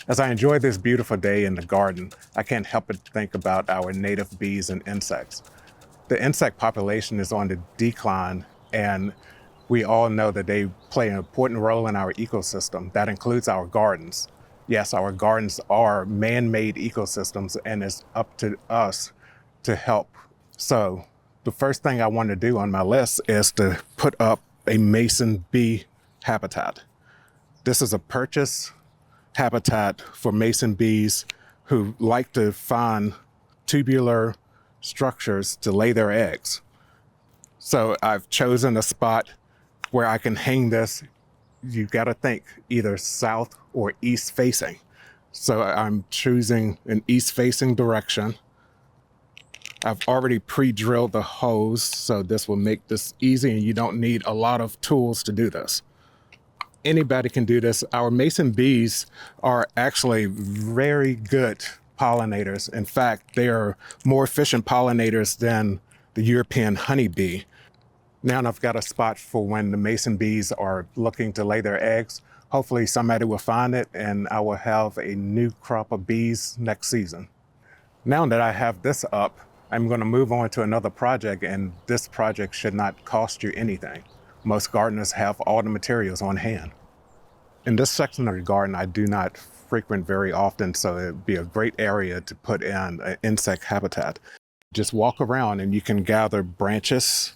As I enjoy this beautiful day in the garden, I can't help but think about our native bees and insects. The insect population is on the decline, and we all know that they play an important role in our ecosystem. That includes our gardens. Yes, our gardens are man-made ecosystems, and it's up to us to help. So the first thing I want to do on my list is to put up a mason bee habitat. This is a purchase habitat for mason bees who like to find tubular structures to lay their eggs. So I've chosen a spot where I can hang this. You got to think either south or east facing. So I'm choosing an east facing direction. I've already pre-drilled the hose, so this will make this easy and you don't need a lot of tools to do this. Anybody can do this. Our mason bees are actually very good pollinators. In fact, they are more efficient pollinators than the European honeybee. Now I've got a spot for when the mason bees are looking to lay their eggs. Hopefully somebody will find it and I will have a new crop of bees next season. Now that I have this up, I'm going to move on to another project, and this project should not cost you anything. Most gardeners have all the materials on hand. In this section of the garden, I do not frequent very often, so it'd be a great area to put in an insect habitat. Just walk around and you can gather branches,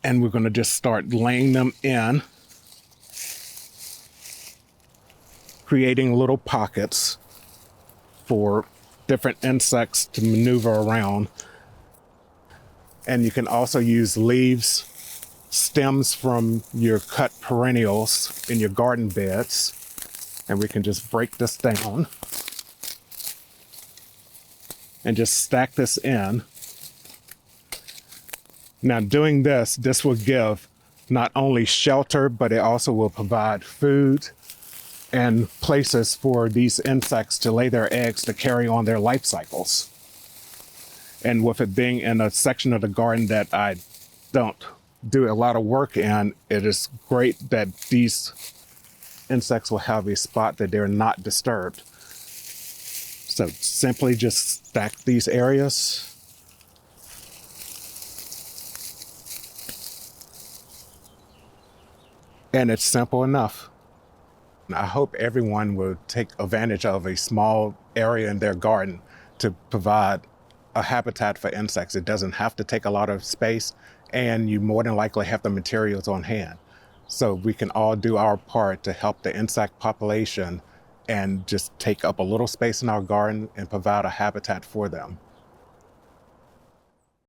and we're going to just start laying them in, creating little pockets for different insects to maneuver around. And you can also use leaves, stems from your cut perennials in your garden beds. And we can just break this down and just stack this in. Now doing this will give not only shelter, but it also will provide food and places for these insects to lay their eggs to carry on their life cycles. And with it being in a section of the garden that I don't do a lot of work in, it is great that these insects will have a spot that they're not disturbed. So simply just stack these areas. And it's simple enough. I hope everyone will take advantage of a small area in their garden to provide a habitat for insects. It doesn't have to take a lot of space, and you more than likely have the materials on hand. So we can all do our part to help the insect population and just take up a little space in our garden and provide a habitat for them.